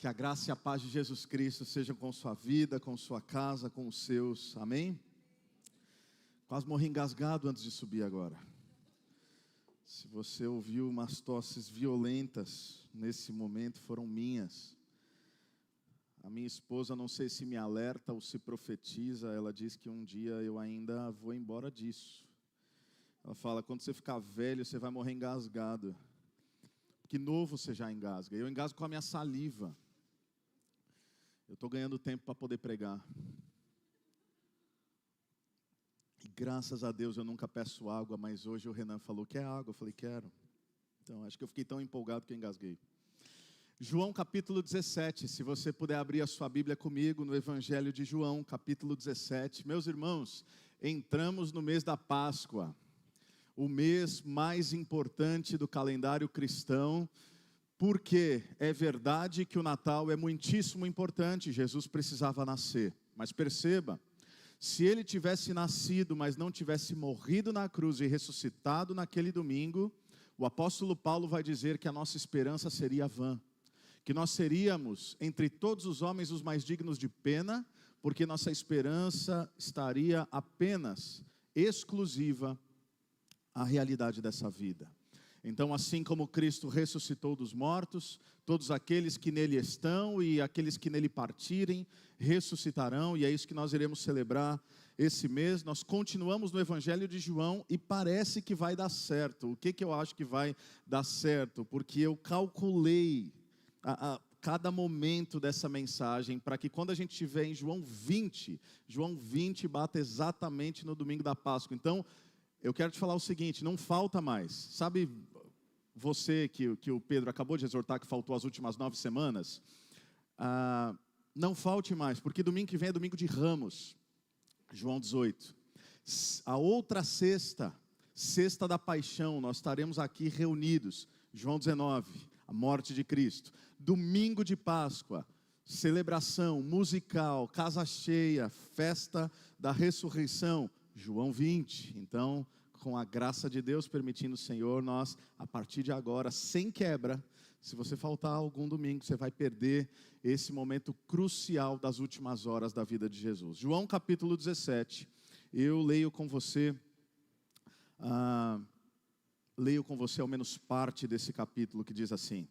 Que a graça e a paz de Jesus Cristo sejam com sua vida, com sua casa, com os seus. Amém? Quase morri engasgado antes de subir agora. Se você ouviu umas tosses violentas nesse momento, foram minhas. A minha esposa, não sei se me alerta ou se profetiza, ela diz que um dia eu ainda vou embora disso. Ela fala, quando você ficar velho, você vai morrer engasgado. Que novo você já engasga. Eu engasgo com a minha saliva. Eu estou ganhando tempo para poder pregar. E graças a Deus eu nunca peço água, mas hoje o Renan falou, quer água? Eu falei, quero. Então acho que eu fiquei tão empolgado que eu engasguei. João capítulo 17, se você puder abrir a sua Bíblia comigo no Evangelho de João, capítulo 17. Meus irmãos, entramos no mês da Páscoa, o mês mais importante do calendário cristão, porque é verdade que o Natal é muitíssimo importante, Jesus precisava nascer, mas perceba, se ele tivesse nascido, mas não tivesse morrido na cruz e ressuscitado naquele domingo, o apóstolo Paulo vai dizer que a nossa esperança seria vã, que nós seríamos, entre todos os homens, os mais dignos de pena, porque nossa esperança estaria apenas exclusiva à realidade dessa vida. Então, assim como Cristo ressuscitou dos mortos, todos aqueles que nele estão e aqueles que nele partirem, ressuscitarão, e é isso que nós iremos celebrar esse mês. Nós continuamos no Evangelho de João e parece que vai dar certo. O que eu acho que vai dar certo? Porque eu calculei cada momento dessa mensagem, para que quando a gente estiver em João 20 bata exatamente no domingo da Páscoa. Então, eu quero te falar o seguinte, não falta mais. Sabe você que o Pedro acabou de exortar que faltou as últimas 9 semanas? Não falte mais, porque domingo que vem é domingo de Ramos, João 18. A outra sexta da paixão, nós estaremos aqui reunidos, João 19, a morte de Cristo. Domingo de Páscoa, celebração musical, casa cheia, festa da ressurreição, João 20. Então, com a graça de Deus, permitindo o Senhor, nós, a partir de agora, sem quebra, se você faltar algum domingo, você vai perder esse momento crucial das últimas horas da vida de Jesus. João capítulo 17, eu leio com você ao menos parte desse capítulo que diz assim,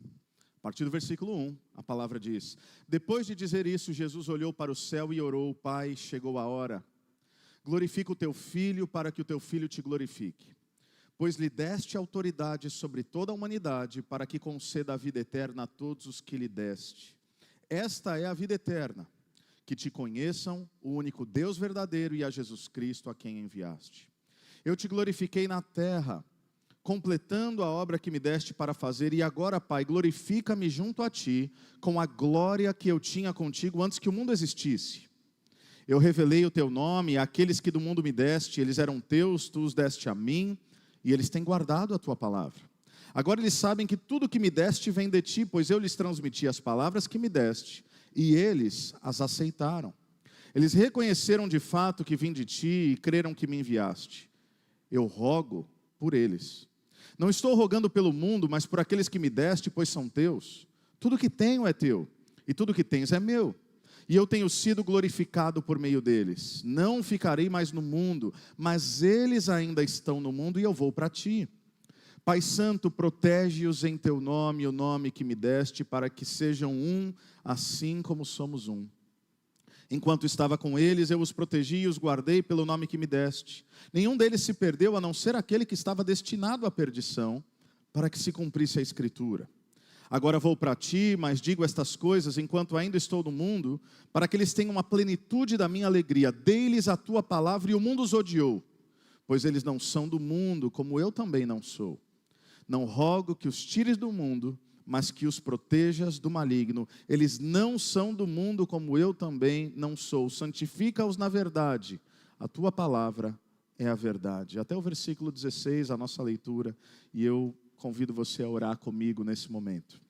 a partir do versículo 1, a palavra diz, depois de dizer isso, Jesus olhou para o céu e orou, Pai, chegou a hora. Glorifica o teu filho para que o teu filho te glorifique. Pois lhe deste autoridade sobre toda a humanidade para que conceda a vida eterna a todos os que lhe deste. Esta é a vida eterna, que te conheçam, o único Deus verdadeiro e a Jesus Cristo a quem enviaste. Eu te glorifiquei na terra, completando a obra que me deste para fazer, e agora, Pai, glorifica-me junto a ti, com a glória que eu tinha contigo antes que o mundo existisse. Eu revelei o teu nome àqueles que do mundo me deste, eles eram teus, tu os deste a mim, e eles têm guardado a tua palavra. Agora eles sabem que tudo que me deste vem de ti, pois eu lhes transmiti as palavras que me deste, e eles as aceitaram. Eles reconheceram de fato que vim de ti e creram que me enviaste. Eu rogo por eles. Não estou rogando pelo mundo, mas por aqueles que me deste, pois são teus. Tudo que tenho é teu, e tudo que tens é meu. E eu tenho sido glorificado por meio deles. Não ficarei mais no mundo, mas eles ainda estão no mundo e eu vou para ti. Pai Santo, protege-os em teu nome, o nome que me deste, para que sejam um, assim como somos um. Enquanto estava com eles, eu os protegi e os guardei pelo nome que me deste. Nenhum deles se perdeu, a não ser aquele que estava destinado à perdição, para que se cumprisse a Escritura. Agora vou para ti, mas digo estas coisas enquanto ainda estou no mundo, para que eles tenham a plenitude da minha alegria. Dei-lhes a tua palavra e o mundo os odiou, pois eles não são do mundo, como eu também não sou. Não rogo que os tires do mundo, mas que os protejas do maligno. Eles não são do mundo, como eu também não sou. Santifica-os na verdade. A tua palavra é a verdade. Até o versículo 16, a nossa leitura, e eu convido você a orar comigo nesse momento.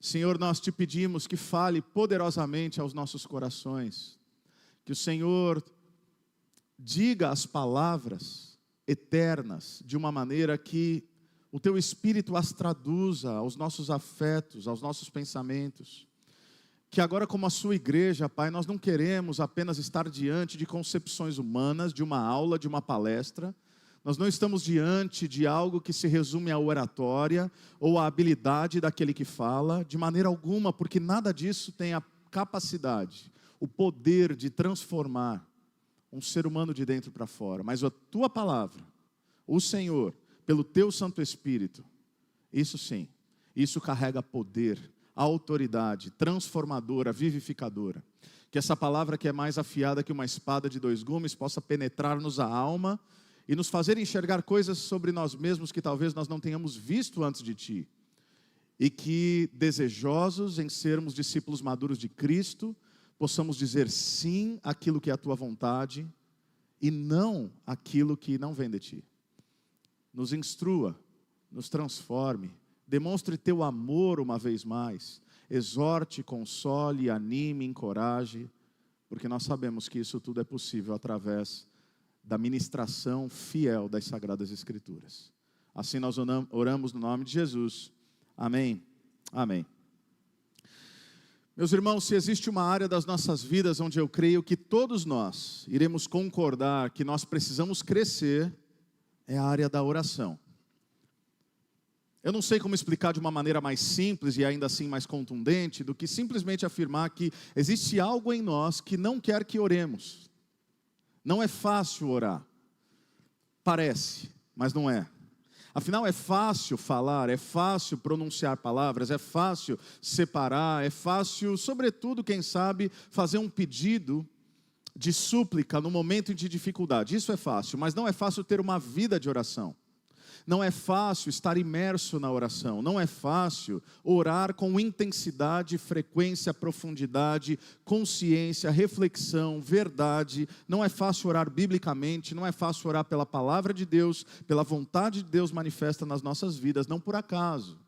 Senhor, nós te pedimos que fale poderosamente aos nossos corações, que o Senhor diga as palavras eternas de uma maneira que o teu Espírito as traduza aos nossos afetos, aos nossos pensamentos. que agora, como a sua igreja, Pai, nós não queremos apenas estar diante de concepções humanas, de uma aula, de uma palestra. Nós não estamos diante de algo que se resume à oratória ou à habilidade daquele que fala, de maneira alguma, porque nada disso tem a capacidade, o poder de transformar um ser humano de dentro para fora. Mas a tua palavra, o Senhor, pelo teu Santo Espírito, isso sim, isso carrega poder, autoridade, transformadora, vivificadora. Que essa palavra que é mais afiada que uma espada de 2 gumes possa penetrar-nos a alma e nos fazer enxergar coisas sobre nós mesmos que talvez nós não tenhamos visto antes de Ti. E que, desejosos em sermos discípulos maduros de Cristo, possamos dizer sim àquilo que é a Tua vontade e não àquilo que não vem de Ti. Nos instrua, nos transforme, demonstre Teu amor uma vez mais, exorte, console, anime, encoraje, porque nós sabemos que isso tudo é possível através da ministração fiel das Sagradas Escrituras. Assim nós oramos no nome de Jesus. Amém. Amém. Meus irmãos, se existe uma área das nossas vidas onde eu creio que todos nós iremos concordar que nós precisamos crescer, é a área da oração. Eu não sei como explicar de uma maneira mais simples e ainda assim mais contundente do que simplesmente afirmar que existe algo em nós que não quer que oremos. Não é fácil orar. Parece, mas não é. Afinal, é fácil falar, é fácil pronunciar palavras, é fácil separar, é fácil, sobretudo, quem sabe, fazer um pedido de súplica no momento de dificuldade. Isso é fácil, mas não é fácil ter uma vida de oração. Não é fácil estar imerso na oração, não é fácil orar com intensidade, frequência, profundidade, consciência, reflexão, verdade. Não é fácil orar biblicamente, não é fácil orar pela palavra de Deus, pela vontade de Deus manifesta nas nossas vidas, não por acaso.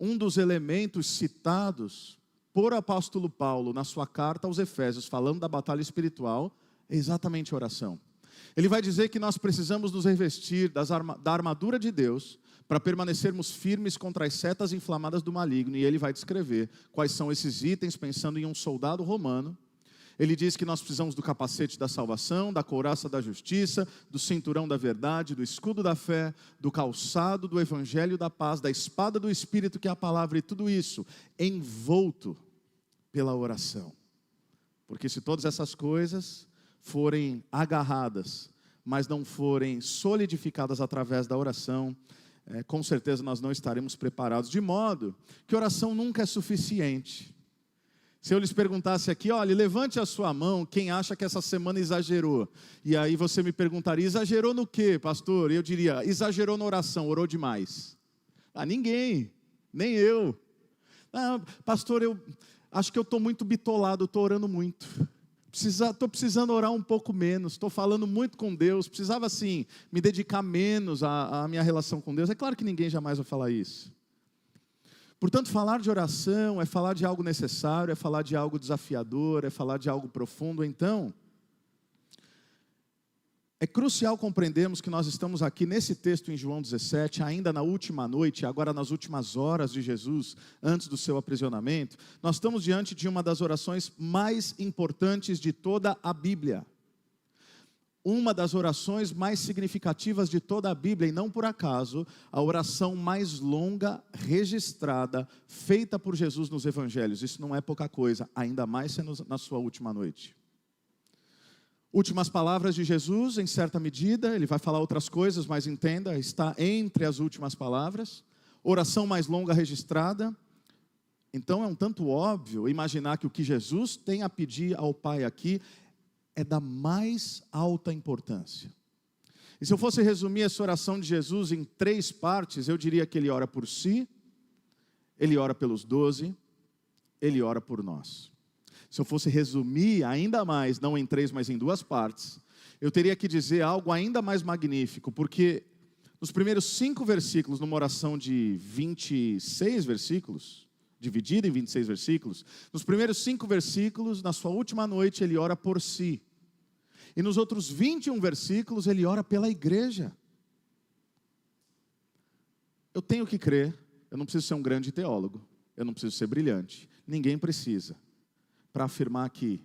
Um dos elementos citados por apóstolo Paulo na sua carta aos Efésios, falando da batalha espiritual, é exatamente a oração. Ele vai dizer que nós precisamos nos revestir da armadura de Deus para permanecermos firmes contra as setas inflamadas do maligno. E ele vai descrever quais são esses itens, pensando em um soldado romano. Ele diz que nós precisamos do capacete da salvação, da couraça da justiça, do cinturão da verdade, do escudo da fé, do calçado do evangelho da paz, da espada do Espírito, que é a palavra, e tudo isso envolto pela oração. Porque se todas essas coisas forem agarradas, mas não forem solidificadas através da oração, com certeza nós não estaremos preparados. De modo que oração nunca é suficiente. Se eu lhes perguntasse aqui, olha, levante a sua mão, quem acha que essa semana exagerou? E aí você me perguntaria, exagerou no quê, pastor? E eu diria, exagerou na oração, orou demais. Ninguém, nem eu. Pastor, eu acho que eu estou muito bitolado, estou orando muito. Estou precisando orar um pouco menos, estou falando muito com Deus, precisava assim, me dedicar menos à minha relação com Deus. É claro que ninguém jamais vai falar isso. Portanto, falar de oração é falar de algo necessário, é falar de algo desafiador, é falar de algo profundo. Então, é crucial compreendermos que nós estamos aqui nesse texto em João 17, ainda na última noite, agora nas últimas horas de Jesus, antes do seu aprisionamento. Nós estamos diante de uma das orações mais importantes de toda a Bíblia. Uma das orações mais significativas de toda a Bíblia, e não por acaso, a oração mais longa registrada, feita por Jesus nos Evangelhos. Isso não é pouca coisa, ainda mais sendo na sua última noite. Últimas palavras de Jesus, em certa medida, ele vai falar outras coisas, mas entenda, está entre as últimas palavras. Oração mais longa registrada. Então é um tanto óbvio imaginar que o que Jesus tem a pedir ao Pai aqui é da mais alta importância. E se eu fosse resumir essa oração de Jesus em 3 partes, eu diria que ele ora por si, ele ora pelos 12, ele ora por nós. Se eu fosse resumir ainda mais, não em 3, mas em 2 partes, eu teria que dizer algo ainda mais magnífico, porque nos primeiros 5 versículos, numa oração de 26 versículos, dividida em 26 versículos, nos primeiros 5 versículos, na sua última noite, ele ora por si. E nos outros 21 versículos, ele ora pela igreja. Eu tenho que crer, eu não preciso ser um grande teólogo, eu não preciso ser brilhante, ninguém precisa, para afirmar que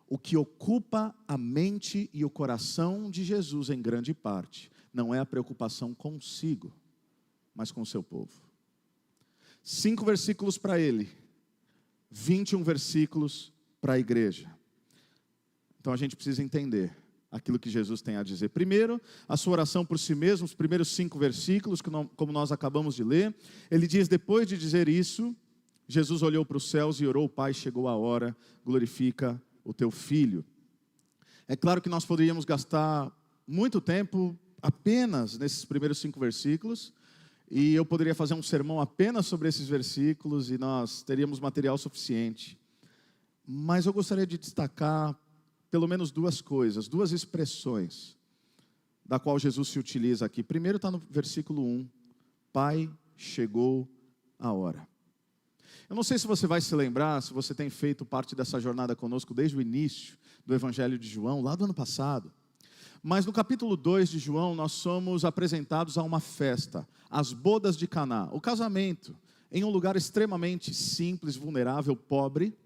o que ocupa a mente e o coração de Jesus, em grande parte, não é a preocupação consigo, mas com o seu povo. 5 versículos para ele, 21 versículos para a igreja. Então a gente precisa entender aquilo que Jesus tem a dizer. Primeiro, a sua oração por si mesmo, os primeiros 5 versículos, como nós acabamos de ler. Ele diz, depois de dizer isso, Jesus olhou para os céus e orou, Pai, chegou a hora, glorifica o teu filho. É claro que nós poderíamos gastar muito tempo apenas nesses primeiros 5 versículos, e eu poderia fazer um sermão apenas sobre esses versículos, e nós teríamos material suficiente. Mas eu gostaria de destacar pelo menos 2 coisas, 2 expressões, da qual Jesus se utiliza aqui. Primeiro está no versículo 1, Pai, chegou a hora. Eu não sei se você vai se lembrar, se você tem feito parte dessa jornada conosco desde o início do Evangelho de João, lá do ano passado. Mas no capítulo 2 de João, nós somos apresentados a uma festa, as bodas de Caná, o casamento, em um lugar extremamente simples, vulnerável, pobre,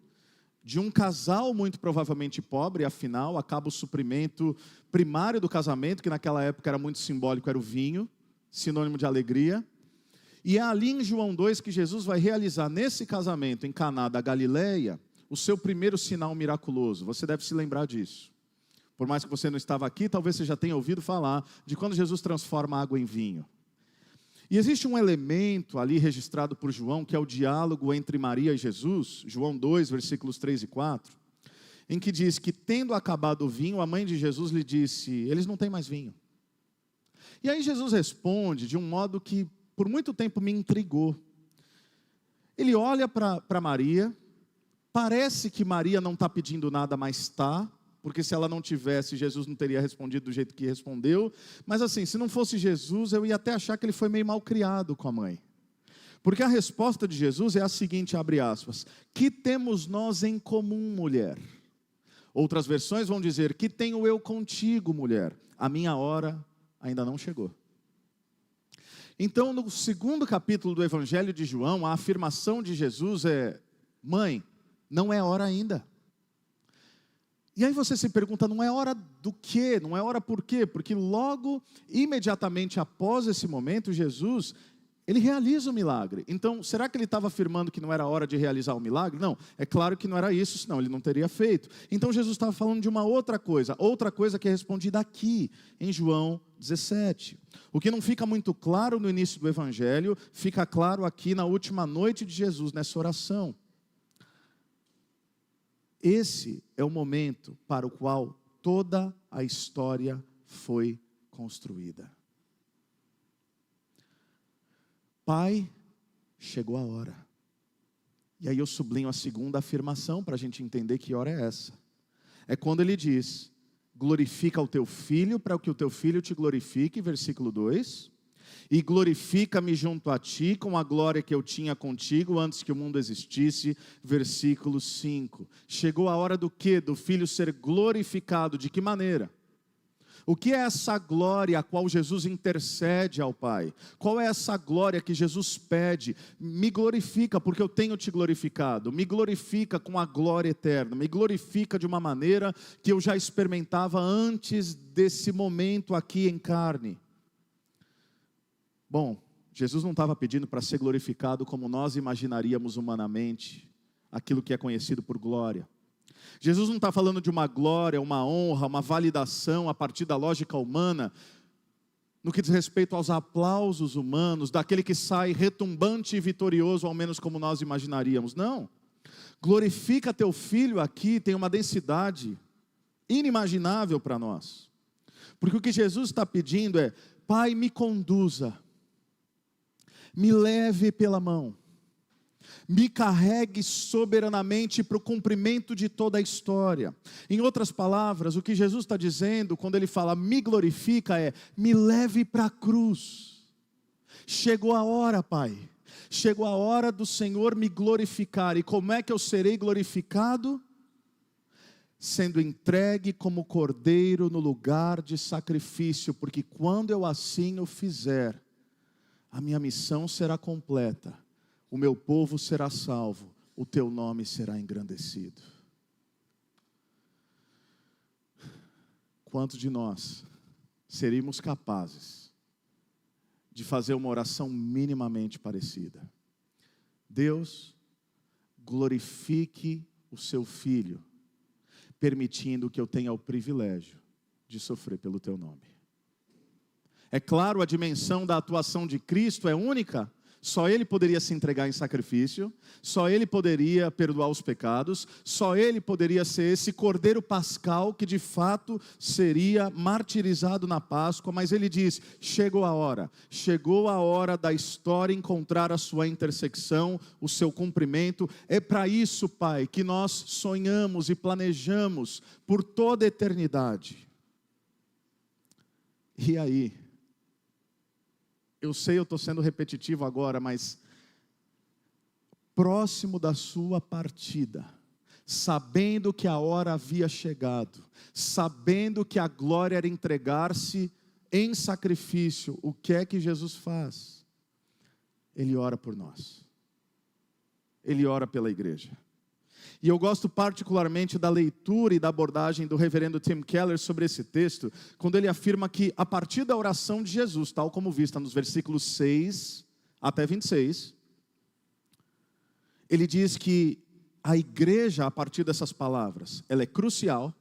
de um casal muito provavelmente pobre, afinal, acaba o suprimento primário do casamento, que naquela época era muito simbólico, era o vinho, sinônimo de alegria. E é ali em João 2 que Jesus vai realizar nesse casamento em Caná da Galileia, o seu primeiro sinal miraculoso. Você deve se lembrar disso. Por mais que você não estava aqui, talvez você já tenha ouvido falar de quando Jesus transforma água em vinho. E existe um elemento ali registrado por João, que é o diálogo entre Maria e Jesus, João 2, versículos 3 e 4, em que diz que, tendo acabado o vinho, a mãe de Jesus lhe disse, eles não têm mais vinho. E aí Jesus responde de um modo que por muito tempo me intrigou. Ele olha para Maria, parece que Maria não está pedindo nada, mas está, porque se ela não tivesse, Jesus não teria respondido do jeito que respondeu. Mas assim, se não fosse Jesus, eu ia até achar que ele foi meio mal criado com a mãe. Porque a resposta de Jesus é a seguinte, abre aspas, que temos nós em comum, mulher? Outras versões vão dizer, que tenho eu contigo, mulher? A minha hora ainda não chegou. Então, no 2º capítulo do Evangelho de João, a afirmação de Jesus é, mãe, não é hora ainda. E aí você se pergunta, não é hora do quê? Não é hora por quê? Porque logo, imediatamente após esse momento, Jesus, ele realiza o milagre. Então, será que ele estava afirmando que não era hora de realizar o milagre? Não, é claro que não era isso, senão ele não teria feito. Então, Jesus estava falando de uma outra coisa que é respondida aqui, em João 17. O que não fica muito claro no início do Evangelho, fica claro aqui na última noite de Jesus, nessa oração. Esse é o momento para o qual toda a história foi construída. Pai, chegou a hora. E aí eu sublinho a segunda afirmação para a gente entender que hora é essa. É quando ele diz, glorifica o teu filho para que o teu filho te glorifique, versículo 2. E glorifica-me junto a ti com a glória que eu tinha contigo antes que o mundo existisse, versículo 5. Chegou a hora do quê? Do filho ser glorificado, de que maneira? O que é essa glória a qual Jesus intercede ao Pai? Qual é essa glória que Jesus pede? Me glorifica porque eu tenho te glorificado. Me glorifica com a glória eterna. Me glorifica de uma maneira que eu já experimentava antes desse momento aqui em carne. Bom, Jesus não estava pedindo para ser glorificado como nós imaginaríamos humanamente, aquilo que é conhecido por glória. Jesus não está falando de uma glória, uma honra, uma validação a partir da lógica humana, no que diz respeito aos aplausos humanos, daquele que sai retumbante e vitorioso, ao menos como nós imaginaríamos. Não, glorifica teu filho aqui, tem uma densidade inimaginável para nós. Porque o que Jesus está pedindo é, Pai, me conduza, me leve pela mão, me carregue soberanamente para o cumprimento de toda a história. Em outras palavras, o que Jesus está dizendo, quando ele fala me glorifica, é me leve para a cruz. Chegou a hora, Pai, chegou a hora do Senhor me glorificar. E como é que eu serei glorificado? Sendo entregue como cordeiro no lugar de sacrifício, porque quando eu assim o fizer, a minha missão será completa. o meu povo será salvo, o teu nome será engrandecido. Quantos de nós seríamos capazes de fazer uma oração minimamente parecida? Deus, glorifique o seu Filho, permitindo que eu tenha o privilégio de sofrer pelo teu nome. É claro, a dimensão da atuação de Cristo é única. Só Ele poderia se entregar em sacrifício, só Ele poderia perdoar os pecados, só Ele poderia ser esse cordeiro pascal que de fato seria martirizado na Páscoa, mas Ele diz, chegou a hora da história encontrar a sua intersecção, o seu cumprimento. É para isso, Pai, que nós sonhamos e planejamos por toda a eternidade. E aí? Eu sei, eu estou sendo repetitivo agora, mas próximo da sua partida, sabendo que a hora havia chegado, sabendo que a glória era entregar-se em sacrifício, o que é que Jesus faz? Ele ora por nós. Ele ora pela igreja. E eu gosto particularmente da leitura e da abordagem do reverendo Tim Keller sobre esse texto, quando ele afirma que a partir da oração de Jesus, tal como vista nos versículos 6 até 26, ele diz que a igreja, a partir dessas palavras, ela é crucial,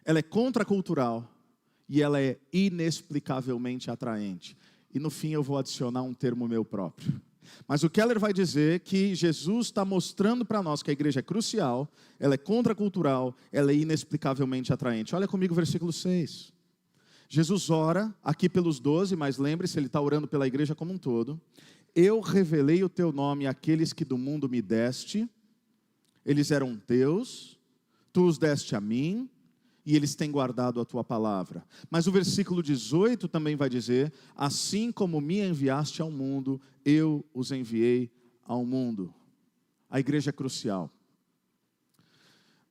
ela é contracultural e ela é inexplicavelmente atraente. E no fim eu vou adicionar um termo meu próprio. Mas o Keller vai dizer que Jesus está mostrando para nós que a igreja é crucial, ela é contracultural, ela é inexplicavelmente atraente. Olha comigo o versículo 6. Jesus ora aqui pelos 12, mas lembre-se, ele está orando pela igreja como um todo. Eu revelei o teu nome àqueles que do mundo me deste, eles eram teus, tu os deste a mim, e eles têm guardado a tua palavra. Mas o versículo 18 também vai dizer, assim como me enviaste ao mundo, eu os enviei ao mundo. A igreja é crucial.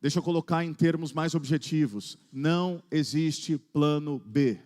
Deixa eu colocar em termos mais objetivos. Não existe plano B.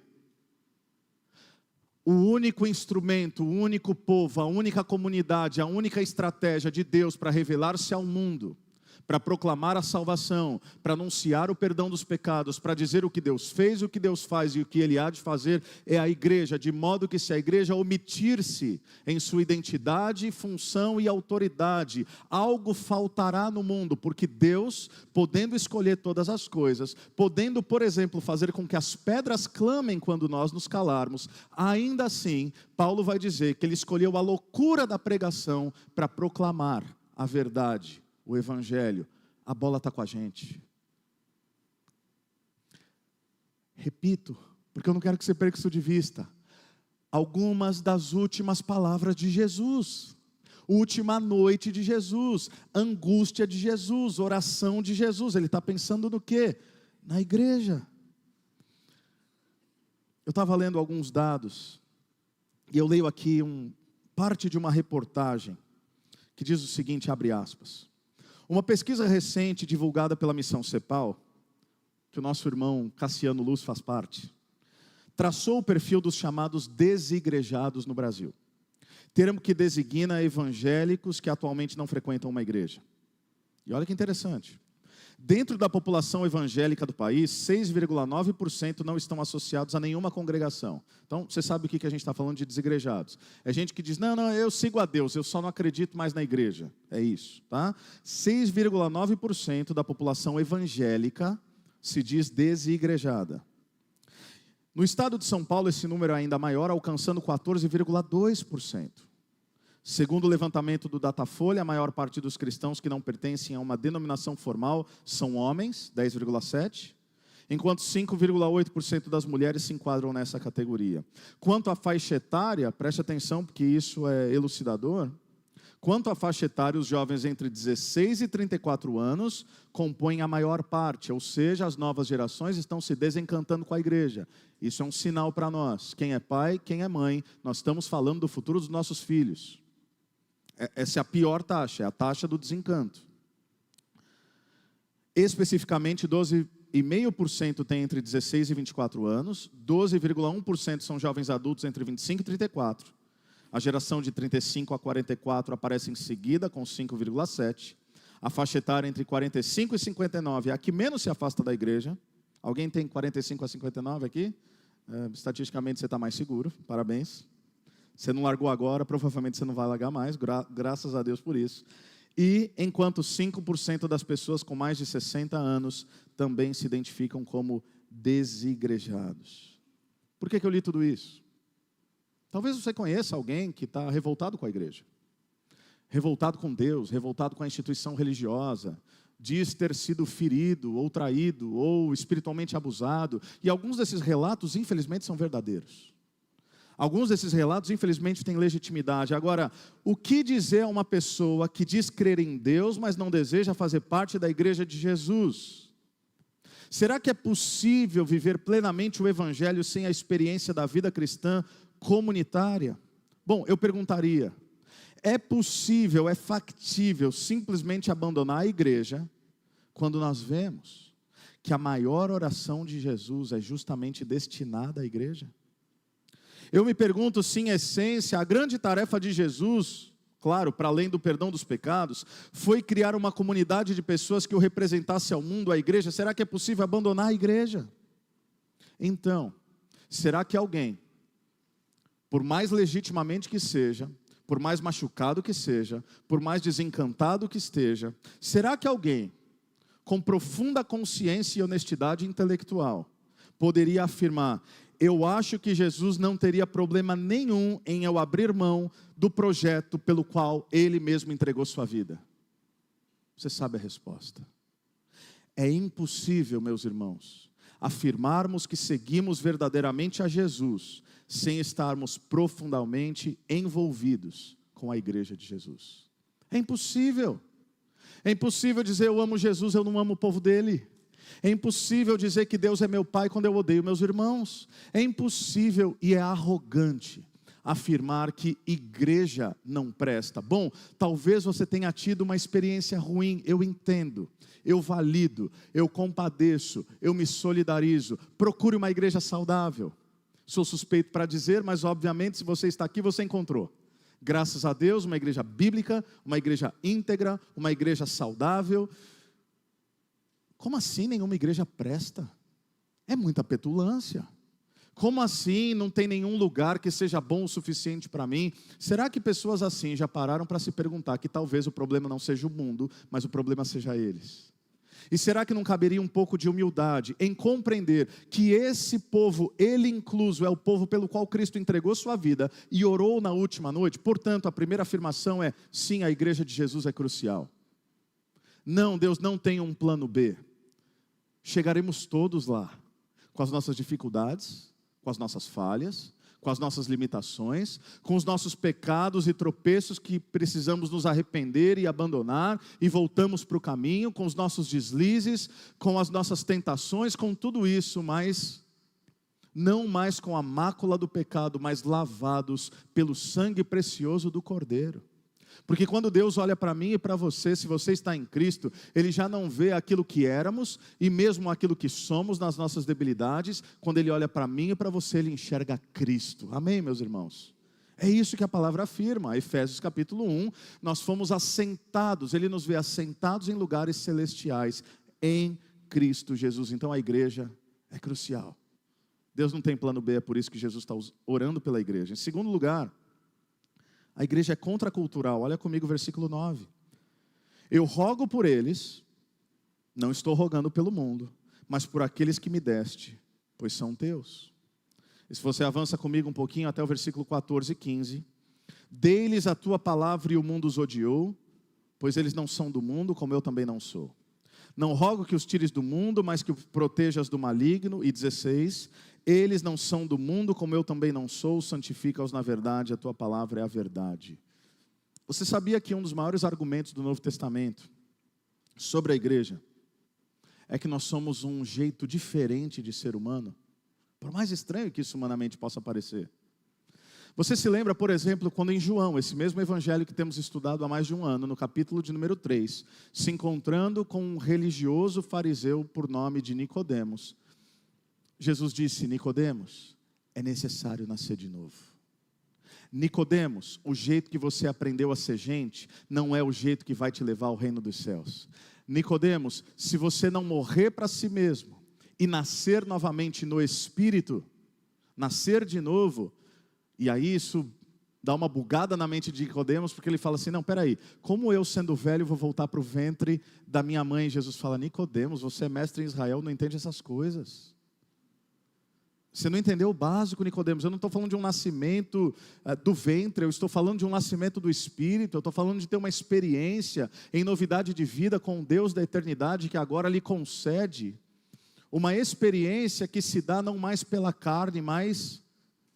O único instrumento, o único povo, a única comunidade, a única estratégia de Deus para revelar-se ao mundo, para proclamar a salvação, para anunciar o perdão dos pecados, para dizer o que Deus fez, o que Deus faz e o que Ele há de fazer, é a igreja, de modo que se a igreja omitir-se em sua identidade, função e autoridade, algo faltará no mundo, porque Deus, podendo escolher todas as coisas, podendo, por exemplo, fazer com que as pedras clamem quando nós nos calarmos, ainda assim, Paulo vai dizer que ele escolheu a loucura da pregação para proclamar a verdade, o evangelho. A bola está com a gente. Repito, porque eu não quero que você perca isso de vista. Algumas das últimas palavras de Jesus, última noite de Jesus, angústia de Jesus, oração de Jesus. Ele está pensando no quê? Na igreja. Eu estava lendo alguns dados, e eu leio aqui parte de uma reportagem, que diz o seguinte, abre aspas. Uma pesquisa recente divulgada pela Missão CEPAL, que o nosso irmão Cassiano Luz faz parte, traçou o perfil dos chamados desigrejados no Brasil. Termo que designa evangélicos que atualmente não frequentam uma igreja. E olha que interessante. Dentro da população evangélica do país, 6,9% não estão associados a nenhuma congregação. Então, você sabe o que a gente está falando de desigrejados. É gente que diz, não, eu sigo a Deus, eu só não acredito mais na igreja. É isso, tá? 6,9% da população evangélica se diz desigrejada. No estado de São Paulo, esse número é ainda maior, alcançando 14,2%. Segundo o levantamento do Datafolha, a maior parte dos cristãos que não pertencem a uma denominação formal são homens, 10,7%, enquanto 5,8% das mulheres se enquadram nessa categoria. Quanto à faixa etária, preste atenção porque isso é elucidador, quanto à faixa etária, os jovens entre 16 e 34 anos compõem a maior parte, ou seja, as novas gerações estão se desencantando com a igreja. Isso é um sinal para nós. Quem é pai, quem é mãe, nós estamos falando do futuro dos nossos filhos. Essa é a pior taxa, é a taxa do desencanto. Especificamente, 12,5% tem entre 16 e 24 anos, 12,1% são jovens adultos entre 25 e 34. A geração de 35 a 44 aparece em seguida, com 5,7. A faixa etária entre 45 e 59 é a que menos se afasta da igreja. Alguém tem 45 a 59 aqui? Estatisticamente você está mais seguro, parabéns. Você não largou agora, provavelmente você não vai largar mais, graças a Deus por isso. E enquanto 5% das pessoas com mais de 60 anos também se identificam como desigrejados. Por que eu li tudo isso? Talvez você conheça alguém que está revoltado com a igreja, revoltado com Deus, revoltado com a instituição religiosa, diz ter sido ferido, ou traído, ou espiritualmente abusado. E alguns desses relatos, infelizmente, são verdadeiros. Alguns desses relatos, infelizmente, têm legitimidade. Agora, o que dizer a uma pessoa que diz crer em Deus, mas não deseja fazer parte da igreja de Jesus? Será que é possível viver plenamente o Evangelho sem a experiência da vida cristã comunitária? Bom, eu perguntaria, é possível, é factível simplesmente abandonar a igreja quando nós vemos que a maior oração de Jesus é justamente destinada à igreja? Eu me pergunto se, em essência, a grande tarefa de Jesus, claro, para além do perdão dos pecados, foi criar uma comunidade de pessoas que o representasse ao mundo, à igreja. Será que é possível abandonar a igreja? Então, será que alguém, por mais legitimamente que seja, por mais machucado que seja, por mais desencantado que esteja, será que alguém, com profunda consciência e honestidade intelectual, poderia afirmar: eu acho que Jesus não teria problema nenhum em eu abrir mão do projeto pelo qual Ele mesmo entregou sua vida? Você sabe a resposta. É impossível, meus irmãos, afirmarmos que seguimos verdadeiramente a Jesus sem estarmos profundamente envolvidos com a igreja de Jesus. É impossível. É impossível dizer eu amo Jesus, eu não amo o povo dele. É impossível dizer que Deus é meu pai quando eu odeio meus irmãos. É impossível e é arrogante afirmar que igreja não presta. Bom, talvez você tenha tido uma experiência ruim, eu entendo, eu valido, eu compadeço, eu me solidarizo. Procure uma igreja saudável. Sou suspeito para dizer, mas obviamente se você está aqui, você encontrou. Graças a Deus, uma igreja bíblica, uma igreja íntegra, uma igreja saudável. Como assim nenhuma igreja presta? É muita petulância. Como assim não tem nenhum lugar que seja bom o suficiente para mim? Será que pessoas assim já pararam para se perguntar que talvez o problema não seja o mundo, mas o problema seja eles? E será que não caberia um pouco de humildade em compreender que esse povo, ele incluso, é o povo pelo qual Cristo entregou sua vida e orou na última noite? Portanto, a primeira afirmação é: sim, a igreja de Jesus é crucial. Não, Deus não tem um plano B. Chegaremos todos lá, com as nossas dificuldades, com as nossas falhas, com as nossas limitações, com os nossos pecados e tropeços que precisamos nos arrepender e abandonar, e voltamos para o caminho, com os nossos deslizes, com as nossas tentações, com tudo isso, mas não mais com a mácula do pecado, mas lavados pelo sangue precioso do Cordeiro. Porque quando Deus olha para mim e para você, se você está em Cristo, Ele já não vê aquilo que éramos, e mesmo aquilo que somos nas nossas debilidades. Quando Ele olha para mim e para você, Ele enxerga Cristo. Amém, meus irmãos? É isso que a palavra afirma. Efésios capítulo 1, nós fomos assentados, Ele nos vê assentados em lugares celestiais, em Cristo Jesus. Então a igreja é crucial. Deus não tem plano B, é por isso que Jesus está orando pela igreja. Em segundo lugar, a igreja é contracultural. Olha comigo o versículo 9. Eu rogo por eles, não estou rogando pelo mundo, mas por aqueles que me deste, pois são teus. E se você avança comigo um pouquinho até o versículo 14 e 15. Dei-lhes a tua palavra e o mundo os odiou, pois eles não são do mundo, como eu também não sou. Não rogo que os tires do mundo, mas que os protejas do maligno. E 16. Eles não são do mundo, como eu também não sou, santifica-os na verdade, a tua palavra é a verdade. Você sabia que um dos maiores argumentos do Novo Testamento sobre a igreja é que nós somos um jeito diferente de ser humano? Por mais estranho que isso humanamente possa parecer. Você se lembra, por exemplo, quando em João, esse mesmo evangelho que temos estudado há mais de um ano, no capítulo de número 3, se encontrando com um religioso fariseu por nome de Nicodemos, Jesus disse: Nicodemos, é necessário nascer de novo. Nicodemos, o jeito que você aprendeu a ser gente, não é o jeito que vai te levar ao reino dos céus. Nicodemos, se você não morrer para si mesmo e nascer novamente no Espírito, nascer de novo, e aí isso dá uma bugada na mente de Nicodemos, porque ele fala assim, não, peraí, como eu sendo velho vou voltar para o ventre da minha mãe? Jesus fala, Nicodemos, você é mestre em Israel, não entende essas coisas. Você não entendeu o básico, Nicodemos. Eu não estou falando de um nascimento do ventre, eu estou falando de um nascimento do Espírito, eu estou falando de ter uma experiência em novidade de vida com o Deus da eternidade, que agora lhe concede uma experiência que se dá não mais pela carne, mas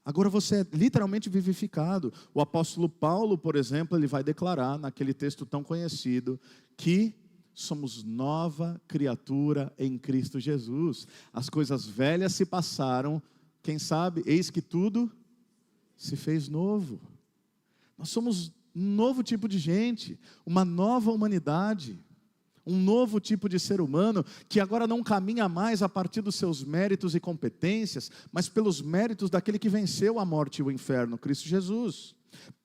agora você é literalmente vivificado. O apóstolo Paulo, por exemplo, ele vai declarar naquele texto tão conhecido, que somos nova criatura em Cristo Jesus. As coisas velhas se passaram, quem sabe, eis que tudo se fez novo. Nós somos um novo tipo de gente, uma nova humanidade, um novo tipo de ser humano, que agora não caminha mais a partir dos seus méritos e competências, mas pelos méritos daquele que venceu a morte e o inferno, Cristo Jesus.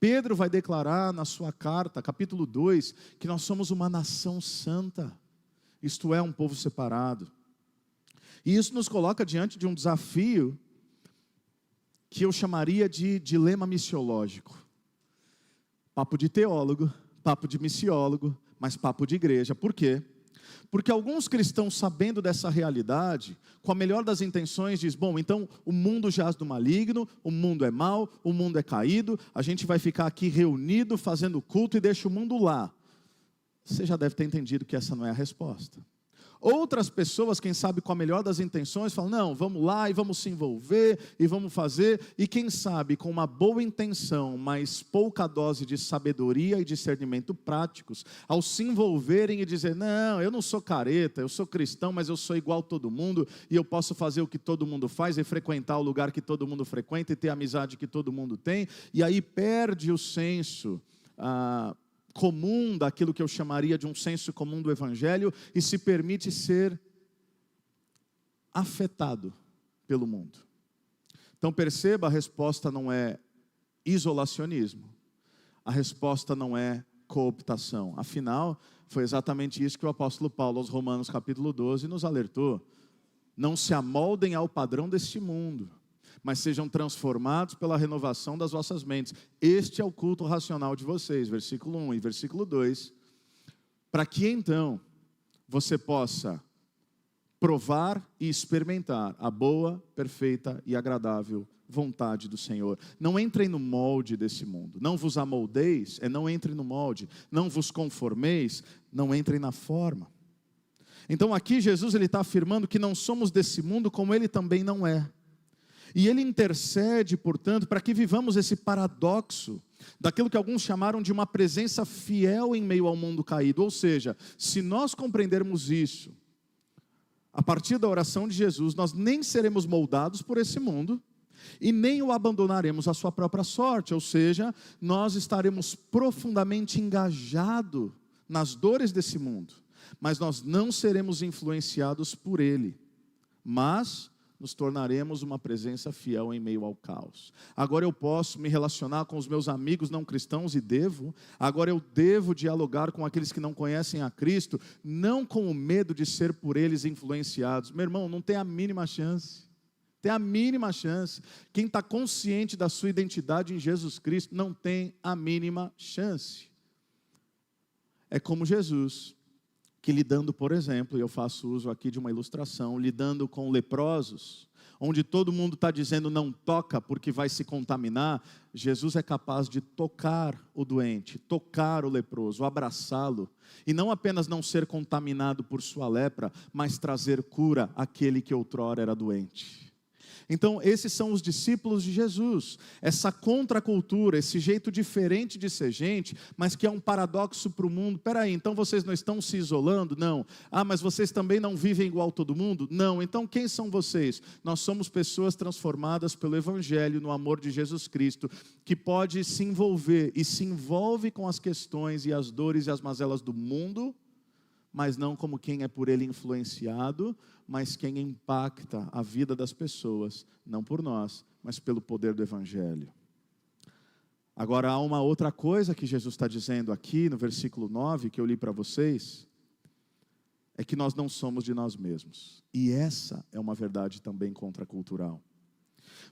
Pedro vai declarar na sua carta, capítulo 2, que nós somos uma nação santa, isto é, um povo separado. E isso nos coloca diante de um desafio que eu chamaria de dilema missiológico. Papo de teólogo, papo de missiólogo, mas papo de igreja. Por quê? Porque alguns cristãos, sabendo dessa realidade, com a melhor das intenções, diz, bom, então o mundo jaz do maligno, o mundo é mau, o mundo é caído, a gente vai ficar aqui reunido, fazendo culto e deixa o mundo lá. Você já deve ter entendido que essa não é a resposta. Outras pessoas, quem sabe com a melhor das intenções, falam, não, vamos lá e vamos se envolver e vamos fazer, e quem sabe com uma boa intenção, mas pouca dose de sabedoria e discernimento práticos, ao se envolverem e dizer, não, eu não sou careta, eu sou cristão, mas eu sou igual a todo mundo, e eu posso fazer o que todo mundo faz, e frequentar o lugar que todo mundo frequenta, e ter a amizade que todo mundo tem, e aí perde o senso comum daquilo que eu chamaria de um senso comum do Evangelho e se permite ser afetado pelo mundo. Então perceba, a resposta não é isolacionismo, a resposta não é cooptação. Afinal, foi exatamente isso que o apóstolo Paulo aos Romanos capítulo 12 nos alertou. Não se amoldem ao padrão deste mundo, mas sejam transformados pela renovação das vossas mentes. Este é o culto racional de vocês, versículo 1 e versículo 2, para que então você possa provar e experimentar a boa, perfeita e agradável vontade do Senhor. Não entrem no molde desse mundo, não vos amoldeis, não entrem no molde, não vos conformeis, não entrem na forma. Então aqui Jesus ele está afirmando que não somos desse mundo, como ele também não é. E ele intercede, portanto, para que vivamos esse paradoxo daquilo que alguns chamaram de uma presença fiel em meio ao mundo caído. Ou seja, se nós compreendermos isso, a partir da oração de Jesus, nós nem seremos moldados por esse mundo e nem o abandonaremos à sua própria sorte. Ou seja, nós estaremos profundamente engajados nas dores desse mundo, mas nós não seremos influenciados por ele, mas nos tornaremos uma presença fiel em meio ao caos. Agora eu posso me relacionar com os meus amigos não cristãos e devo. Agora eu devo dialogar com aqueles que não conhecem a Cristo, não com o medo de ser por eles influenciados. Meu irmão, não tem a mínima chance. Tem a mínima chance. Quem está consciente da sua identidade em Jesus Cristo não tem a mínima chance. É como Jesus, que lidando, por exemplo, e eu faço uso aqui de uma ilustração, lidando com leprosos, onde todo mundo está dizendo não toca porque vai se contaminar, Jesus é capaz de tocar o doente, tocar o leproso, abraçá-lo, e não apenas não ser contaminado por sua lepra, mas trazer cura àquele que outrora era doente. Então, esses são os discípulos de Jesus, essa contracultura, esse jeito diferente de ser gente, mas que é um paradoxo para o mundo. Peraí, então vocês não estão se isolando? Não. Ah, mas vocês também não vivem igual a todo mundo? Não. Então quem são vocês? Nós somos pessoas transformadas pelo Evangelho, no amor de Jesus Cristo, que pode se envolver e se envolve com as questões e as dores e as mazelas do mundo, mas não como quem é por ele influenciado, mas quem impacta a vida das pessoas, não por nós, mas pelo poder do Evangelho. Agora, há uma outra coisa que Jesus está dizendo aqui no versículo 9, que eu li para vocês, é que nós não somos de nós mesmos. E essa é uma verdade também contracultural.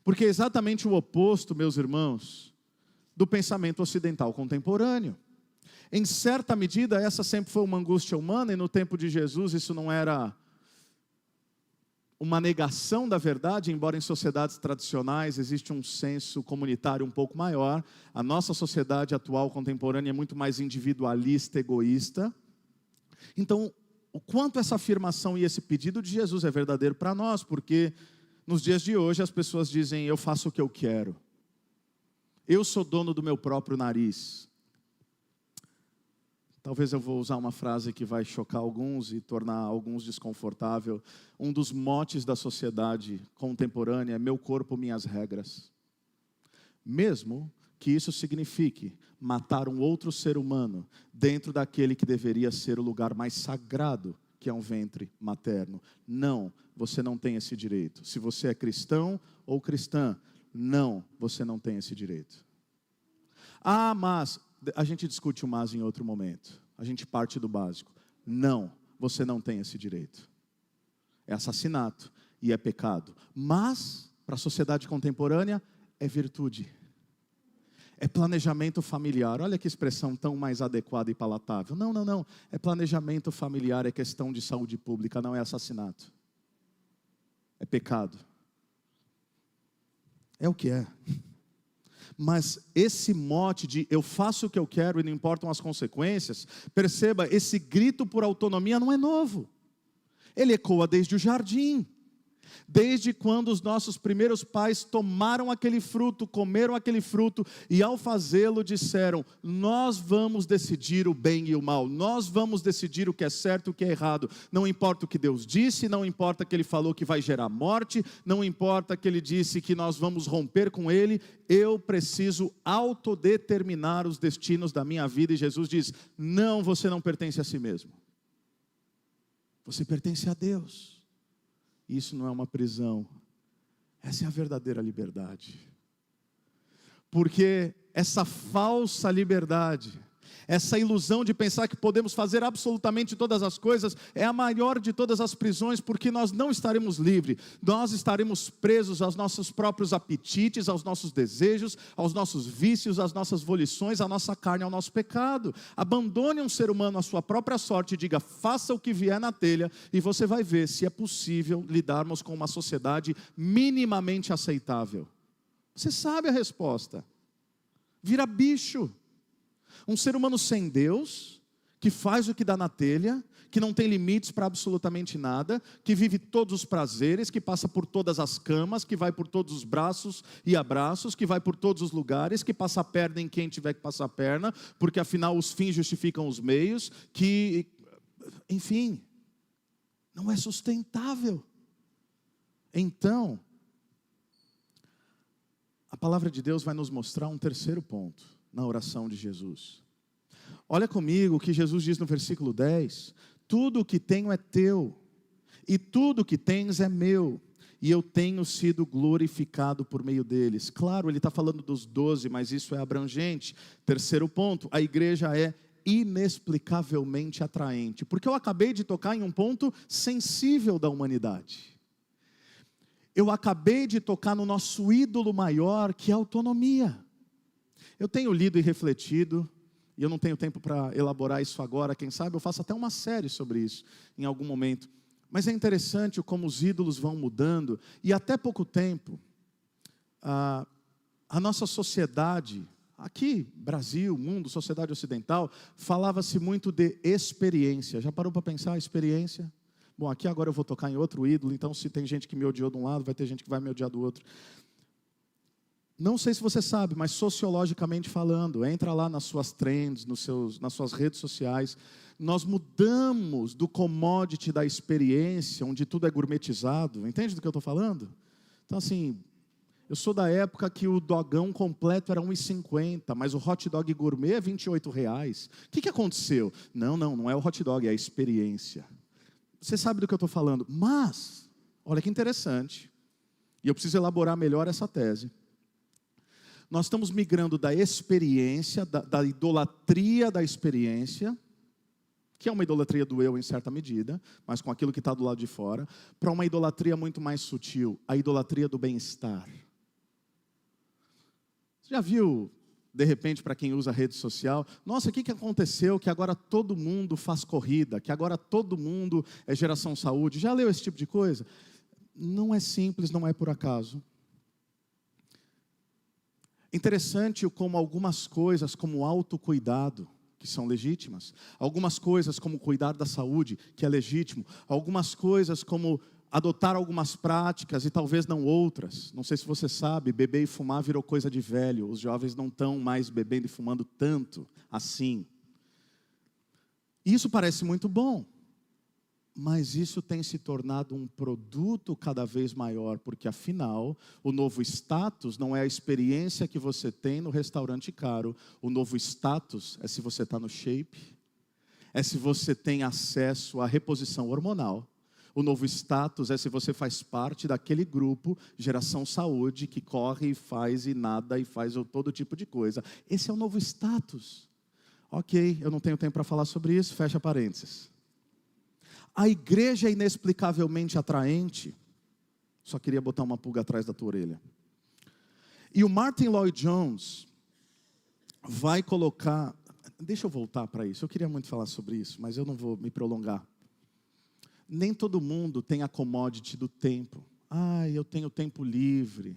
Porque é exatamente o oposto, meus irmãos, do pensamento ocidental contemporâneo. Em certa medida, essa sempre foi uma angústia humana, e no tempo de Jesus isso não era uma negação da verdade, embora em sociedades tradicionais existe um senso comunitário um pouco maior. A nossa sociedade atual, contemporânea, é muito mais individualista, egoísta. Então, o quanto essa afirmação e esse pedido de Jesus é verdadeiro para nós, porque nos dias de hoje as pessoas dizem, eu faço o que eu quero. Eu sou dono do meu próprio nariz. Talvez eu vou usar uma frase que vai chocar alguns e tornar alguns desconfortável. Um dos motes da sociedade contemporânea é meu corpo, minhas regras. Mesmo que isso signifique matar um outro ser humano dentro daquele que deveria ser o lugar mais sagrado, que é um ventre materno. Não, você não tem esse direito. Se você é cristão ou cristã, não, você não tem esse direito. Ah, mas a gente discute o mas em outro momento. A gente parte do básico. Não, você não tem esse direito. É assassinato e é pecado. Mas, para a sociedade contemporânea, é virtude. É planejamento familiar. Olha que expressão tão mais adequada e palatável. Não, não, não. É planejamento familiar, é questão de saúde pública, não é assassinato. É pecado. É o que é. Mas esse mote de eu faço o que eu quero e não importam as consequências, perceba, esse grito por autonomia não é novo. Ele ecoa desde o jardim. Desde quando os nossos primeiros pais tomaram aquele fruto, comeram aquele fruto e ao fazê-lo disseram, nós vamos decidir o bem e o mal, nós vamos decidir o que é certo e o que é errado. Não importa o que Deus disse, não importa que Ele falou que vai gerar morte, não importa que Ele disse que nós vamos romper com Ele, eu preciso autodeterminar os destinos da minha vida. E Jesus diz, não, você não pertence a si mesmo. Você pertence a Deus. Isso não é uma prisão, essa é a verdadeira liberdade. Porque essa falsa liberdade, essa ilusão de pensar que podemos fazer absolutamente todas as coisas, é a maior de todas as prisões, porque nós não estaremos livres, nós estaremos presos aos nossos próprios apetites, aos nossos desejos, aos nossos vícios, às nossas volições, à nossa carne, ao nosso pecado. Abandone um ser humano à sua própria sorte e diga, faça o que vier na telha, e você vai ver se é possível lidarmos com uma sociedade minimamente aceitável. Você sabe a resposta, vira bicho. Um ser humano sem Deus, que faz o que dá na telha, que não tem limites para absolutamente nada, que vive todos os prazeres, que passa por todas as camas, que vai por todos os braços e abraços, que vai por todos os lugares, que passa a perna em quem tiver que passar a perna, porque afinal os fins justificam os meios, que, enfim, não é sustentável. Então, a palavra de Deus vai nos mostrar um terceiro ponto na oração de Jesus. Olha comigo o que Jesus diz no versículo 10. Tudo o que tenho é teu, e tudo o que tens é meu, e eu tenho sido glorificado por meio deles. Claro, ele está falando dos 12, mas isso é abrangente. Terceiro ponto, a igreja é inexplicavelmente atraente, porque eu acabei de tocar em um ponto sensível da humanidade. Eu acabei de tocar no nosso ídolo maior, que é a autonomia. Eu tenho lido e refletido, e eu não tenho tempo para elaborar isso agora, quem sabe eu faço até uma série sobre isso, em algum momento. Mas é interessante como os ídolos vão mudando, e até pouco tempo, a nossa sociedade, aqui, Brasil, mundo, sociedade ocidental, falava-se muito de experiência. Já parou para pensar a experiência? Bom, aqui agora eu vou tocar em outro ídolo, então se tem gente que me odiou de um lado, vai ter gente que vai me odiar do outro. Não sei se você sabe, mas sociologicamente falando, entra lá nas suas trends, nas suas redes sociais, nós mudamos do commodity da experiência, onde tudo é gourmetizado, entende do que eu estou falando? Então assim, eu sou da época que o dogão completo era R$1,50, mas o hot dog gourmet é R$28. O que aconteceu? Não é o hot dog, é a experiência. Você sabe do que eu estou falando, mas, olha que interessante, e eu preciso elaborar melhor essa tese. Nós estamos migrando da experiência, da idolatria da experiência, que é uma idolatria do eu em certa medida, mas com aquilo que está do lado de fora, para uma idolatria muito mais sutil, a idolatria do bem-estar. Você já viu, de repente, para quem usa rede social, nossa, o que aconteceu que agora todo mundo faz corrida, que agora todo mundo é geração saúde? Já leu esse tipo de coisa? Não é simples, não é por acaso. Interessante como algumas coisas, como autocuidado, que são legítimas, algumas coisas como cuidar da saúde, que é legítimo, algumas coisas como adotar algumas práticas e talvez não outras. Não sei se você sabe, beber e fumar virou coisa de velho, os jovens não estão mais bebendo e fumando tanto assim. Isso parece muito bom, mas isso tem se tornado um produto cada vez maior, porque afinal, o novo status não é a experiência que você tem no restaurante caro, o novo status é se você está no shape, é se você tem acesso à reposição hormonal, o novo status é se você faz parte daquele grupo, geração saúde, que corre e faz e nada e faz todo tipo de coisa. Esse é o novo status. Ok, eu não tenho tempo para falar sobre isso, fecha parênteses. A igreja é inexplicavelmente atraente. Só queria botar uma pulga atrás da tua orelha. E o Martin Lloyd-Jones vai colocar... Deixa eu voltar para isso. Eu queria muito falar sobre isso, mas eu não vou me prolongar. Nem todo mundo tem a commodity do tempo. Eu tenho tempo livre.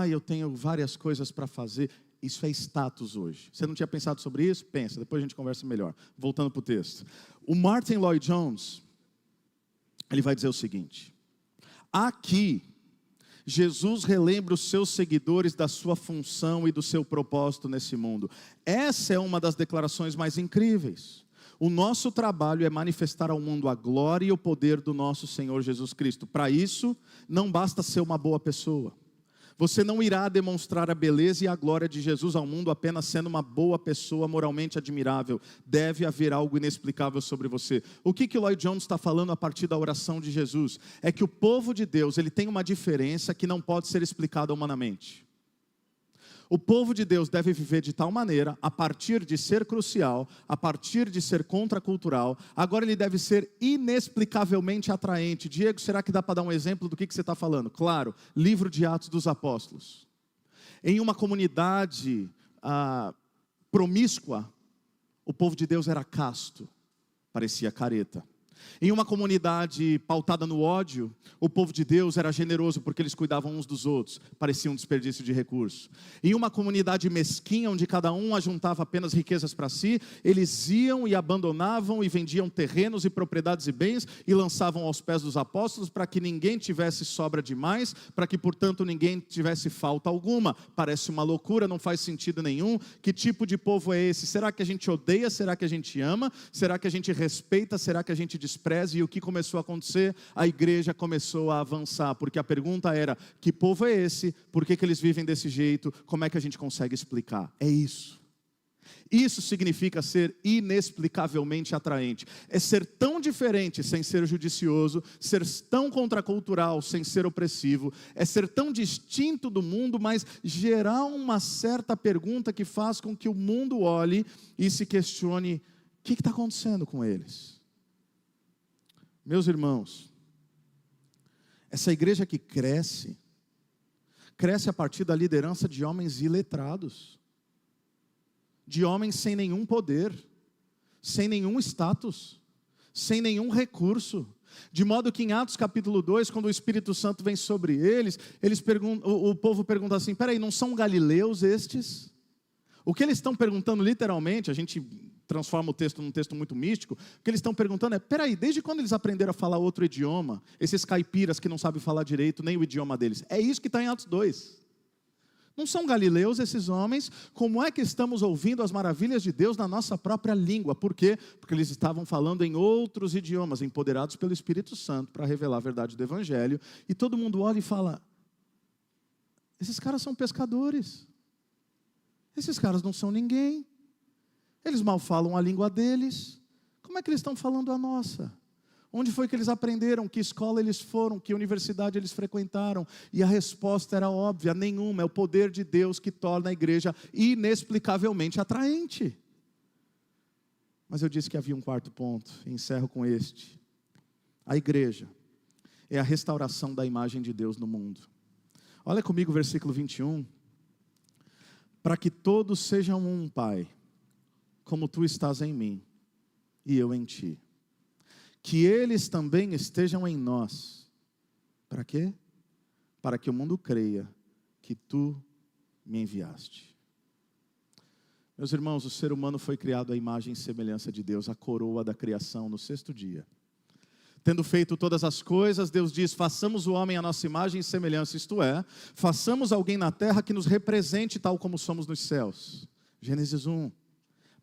Eu tenho várias coisas para fazer. Isso é status hoje. Você não tinha pensado sobre isso? Pensa, depois a gente conversa melhor. Voltando para o texto. O Martin Lloyd-Jones, ele vai dizer o seguinte: aqui, Jesus relembra os seus seguidores da sua função e do seu propósito nesse mundo. Essa é uma das declarações mais incríveis. O nosso trabalho é manifestar ao mundo a glória e o poder do nosso Senhor Jesus Cristo. Para isso, não basta ser uma boa pessoa. Você não irá demonstrar a beleza e a glória de Jesus ao mundo apenas sendo uma boa pessoa moralmente admirável. Deve haver algo inexplicável sobre você. O que Lloyd-Jones está falando a partir da oração de Jesus? É que o povo de Deus, ele tem uma diferença que não pode ser explicada humanamente. O povo de Deus deve viver de tal maneira, a partir de ser crucial, a partir de ser contracultural, agora ele deve ser inexplicavelmente atraente. Diego, será que dá para dar um exemplo do que você está falando? Claro, livro de Atos dos Apóstolos. Em uma comunidade promíscua, o povo de Deus era casto, parecia careta. Em uma comunidade pautada no ódio, o povo de Deus era generoso porque eles cuidavam uns dos outros, parecia um desperdício de recursos. Em uma comunidade mesquinha, onde cada um ajuntava apenas riquezas para si, eles iam e abandonavam e vendiam terrenos e propriedades e bens e lançavam aos pés dos apóstolos para que ninguém tivesse sobra demais, para que portanto ninguém tivesse falta alguma. Parece uma loucura, não faz sentido nenhum. Que tipo de povo é esse? Será que a gente odeia? Será que a gente ama? Será que a gente respeita? Será que a gente despreza? E o que começou a acontecer? A igreja começou a avançar, porque a pergunta era: que povo é esse? Por que eles vivem desse jeito? Como é que a gente consegue explicar? É isso. Isso significa ser inexplicavelmente atraente. É ser tão diferente sem ser judicioso, ser tão contracultural sem ser opressivo, é ser tão distinto do mundo, mas gerar uma certa pergunta que faz com que o mundo olhe e se questione: o que está acontecendo com eles? Meus irmãos, essa igreja que cresce a partir da liderança de homens iletrados, de homens sem nenhum poder, sem nenhum status, sem nenhum recurso, de modo que em Atos capítulo 2, quando o Espírito Santo vem sobre eles o povo pergunta assim: peraí, não são galileus estes? O que eles estão perguntando literalmente, a gente transforma o texto num texto muito místico, o que eles estão perguntando é: peraí, desde quando eles aprenderam a falar outro idioma? Esses caipiras que não sabem falar direito nem o idioma deles. É isso que está em Atos 2. Não são galileus esses homens? Como é que estamos ouvindo as maravilhas de Deus na nossa própria língua? Por quê? Porque eles estavam falando em outros idiomas, empoderados pelo Espírito Santo para revelar a verdade do Evangelho. E todo mundo olha e fala: esses caras são pescadores. Esses caras não são ninguém. Eles mal falam a língua deles. Como é que eles estão falando a nossa? Onde foi que eles aprenderam? Que escola eles foram? Que universidade eles frequentaram? E a resposta era óbvia: nenhuma. É o poder de Deus que torna a igreja inexplicavelmente atraente. Mas eu disse que havia um quarto ponto, e encerro com este. A igreja é a restauração da imagem de Deus no mundo. Olha comigo o versículo 21. Para que todos sejam um, Pai, como Tu estás em mim, e eu em Ti. Que eles também estejam em nós. Para quê? Para que o mundo creia que Tu me enviaste. Meus irmãos, o ser humano foi criado à imagem e semelhança de Deus, a coroa da criação no 6º dia. Tendo feito todas as coisas, Deus diz: façamos o homem à nossa imagem e semelhança, isto é, façamos alguém na terra que nos represente tal como somos nos céus. Gênesis 1.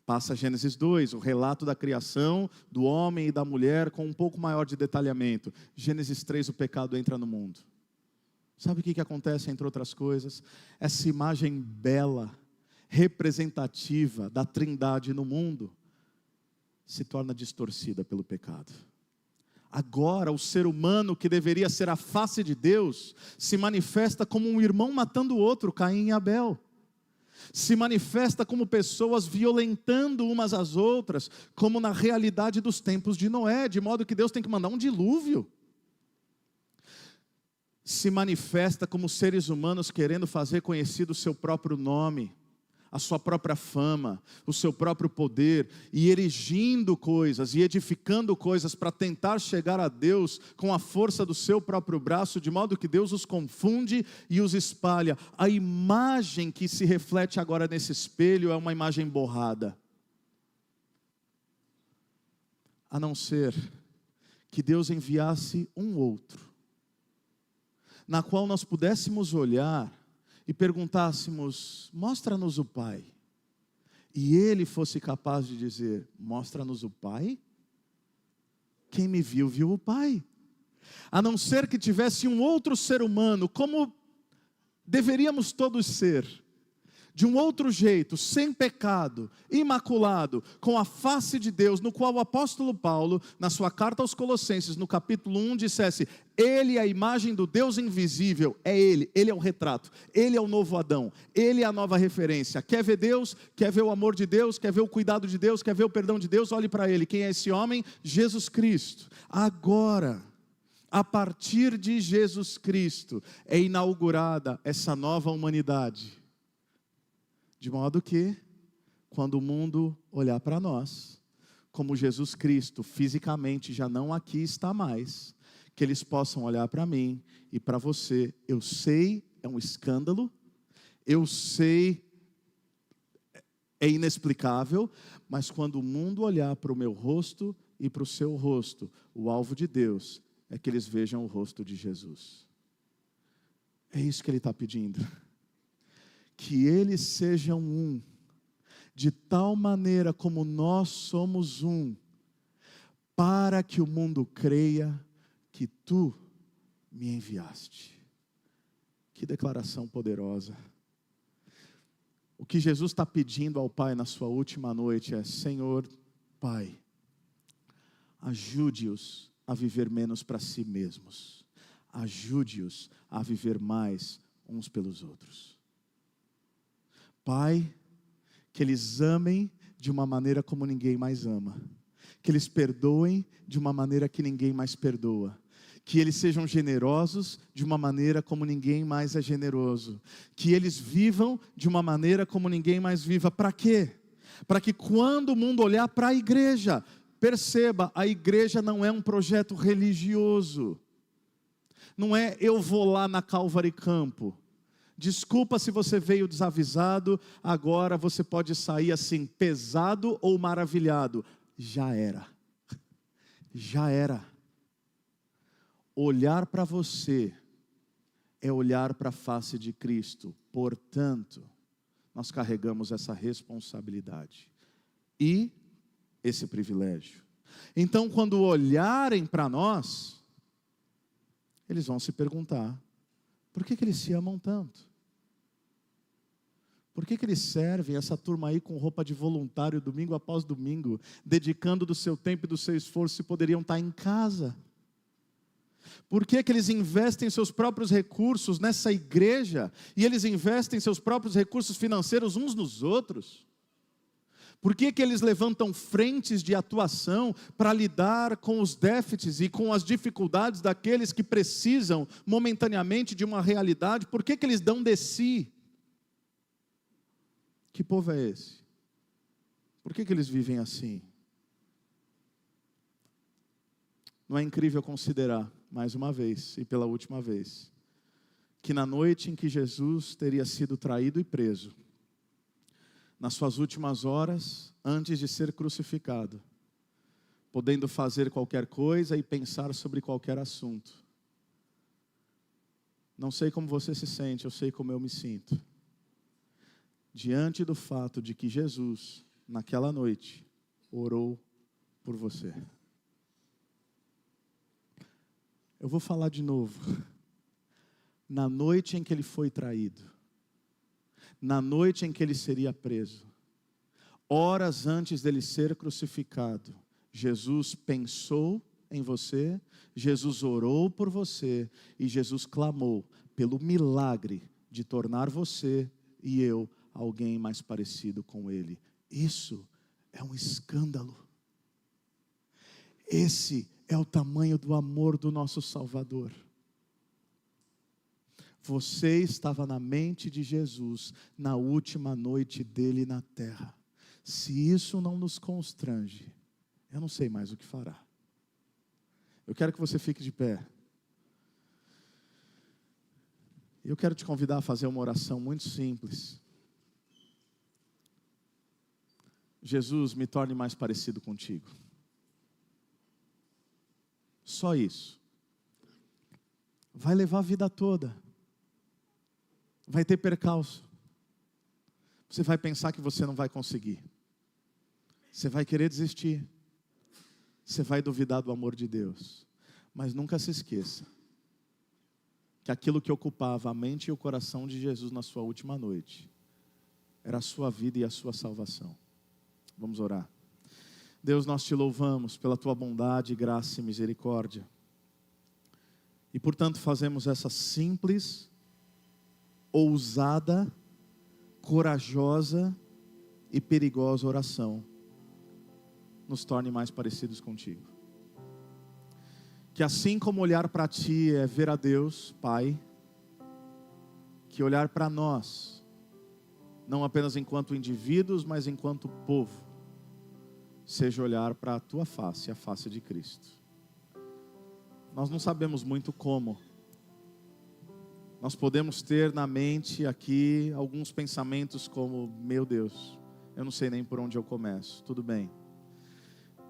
Passa Gênesis 2, o relato da criação do homem e da mulher com um pouco maior de detalhamento. Gênesis 3, o pecado entra no mundo. Sabe o que acontece, entre outras coisas? Essa imagem bela, representativa da Trindade no mundo, se torna distorcida pelo pecado. Agora o ser humano, que deveria ser a face de Deus, se manifesta como um irmão matando o outro, Caim e Abel. Se manifesta como pessoas violentando umas às outras, como na realidade dos tempos de Noé, de modo que Deus tem que mandar um dilúvio. Se manifesta como seres humanos querendo fazer conhecido o seu próprio nome, a sua própria fama, o seu próprio poder, e erigindo coisas e edificando coisas para tentar chegar a Deus com a força do seu próprio braço, de modo que Deus os confunde e os espalha. A imagem que se reflete agora nesse espelho é uma imagem borrada. A não ser que Deus enviasse um outro, na qual nós pudéssemos olhar e perguntássemos: mostra-nos o Pai. E Ele fosse capaz de dizer: mostra-nos o Pai? Quem me viu, viu o Pai. A não ser que tivesse um outro ser humano, como deveríamos todos ser, de um outro jeito, sem pecado, imaculado, com a face de Deus, no qual o apóstolo Paulo, na sua carta aos Colossenses, no capítulo 1, dissesse: Ele é a imagem do Deus invisível, é Ele é o retrato, Ele é o novo Adão, Ele é a nova referência. Quer ver Deus? Quer ver o amor de Deus? Quer ver o cuidado de Deus? Quer ver o perdão de Deus? Olhe para Ele. Quem é esse homem? Jesus Cristo. Agora, a partir de Jesus Cristo, é inaugurada essa nova humanidade. De modo que, quando o mundo olhar para nós, como Jesus Cristo fisicamente já não aqui está mais, que eles possam olhar para mim e para você. Eu sei, é um escândalo, eu sei, é inexplicável, mas quando o mundo olhar para o meu rosto e para o seu rosto, o alvo de Deus é que eles vejam o rosto de Jesus. É isso que Ele está pedindo. Que eles sejam um, de tal maneira como nós somos um, para que o mundo creia que Tu me enviaste. Que declaração poderosa. O que Jesus está pedindo ao Pai na sua última noite é: Senhor, Pai, ajude-os a viver menos para si mesmos, ajude-os a viver mais uns pelos outros. Pai, que eles amem de uma maneira como ninguém mais ama, que eles perdoem de uma maneira que ninguém mais perdoa, que eles sejam generosos de uma maneira como ninguém mais é generoso, que eles vivam de uma maneira como ninguém mais viva. Para quê? Para que quando o mundo olhar para a igreja, perceba, a igreja não é um projeto religioso, não é eu vou lá na Calvary Campo. Desculpa se você veio desavisado, agora você pode sair assim, pesado ou maravilhado. Já era. Já era. Olhar para você é olhar para a face de Cristo. Portanto, nós carregamos essa responsabilidade e esse privilégio. Então, quando olharem para nós, eles vão se perguntar: por que eles se amam tanto? Por que eles servem essa turma aí com roupa de voluntário, domingo após domingo, dedicando do seu tempo e do seu esforço, se poderiam estar em casa? Por que eles investem seus próprios recursos nessa igreja, e eles investem seus próprios recursos financeiros uns nos outros? Por que eles levantam frentes de atuação para lidar com os déficits e com as dificuldades daqueles que precisam momentaneamente de uma realidade? Por que eles dão de si? Que povo é esse? Por que eles vivem assim? Não é incrível considerar, mais uma vez e pela última vez, que na noite em que Jesus teria sido traído e preso, nas suas últimas horas, antes de ser crucificado, podendo fazer qualquer coisa e pensar sobre qualquer assunto. Não sei como você se sente, eu sei como eu me sinto. Diante do fato de que Jesus, naquela noite, orou por você. Eu vou falar de novo. Na noite em que ele foi traído, na noite em que ele seria preso, horas antes dele ser crucificado, Jesus pensou em você, Jesus orou por você e Jesus clamou pelo milagre de tornar você e eu alguém mais parecido com ele. Isso é um escândalo. Esse é o tamanho do amor do nosso Salvador. Você estava na mente de Jesus na última noite dele na terra. Se isso não nos constrange, eu não sei mais o que fará. Eu quero que você fique de pé. Eu quero te convidar a fazer uma oração muito simples. Jesus, me torne mais parecido contigo. Só isso. Vai levar a vida toda. Vai ter percalço. Você vai pensar que você não vai conseguir. Você vai querer desistir. Você vai duvidar do amor de Deus. Mas nunca se esqueça que aquilo que ocupava a mente e o coração de Jesus na sua última noite era a sua vida e a sua salvação. Vamos orar. Deus, nós te louvamos pela tua bondade, graça e misericórdia. E portanto fazemos essa simples, ousada, corajosa e perigosa oração. Nos torne mais parecidos contigo. Que assim como olhar para ti é ver a Deus, Pai, que olhar para nós, não apenas enquanto indivíduos, mas enquanto povo, seja olhar para a tua face, a face de Cristo. Nós não sabemos muito como. Nós podemos ter na mente aqui alguns pensamentos como, meu Deus, eu não sei nem por onde eu começo. Tudo bem.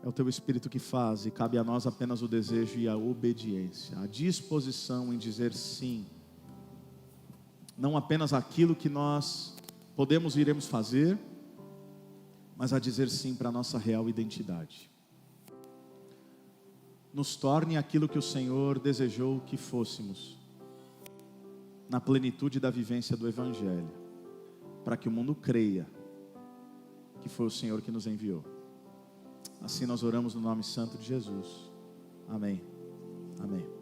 É o teu Espírito que faz e cabe a nós apenas o desejo e a obediência, a disposição em dizer sim. Não apenas aquilo que nós podemos e iremos fazer, mas a dizer sim para a nossa real identidade. Nos torne aquilo que o Senhor desejou que fôssemos, na plenitude da vivência do Evangelho, para que o mundo creia que foi o Senhor que nos enviou. Assim nós oramos no nome santo de Jesus. Amém. Amém.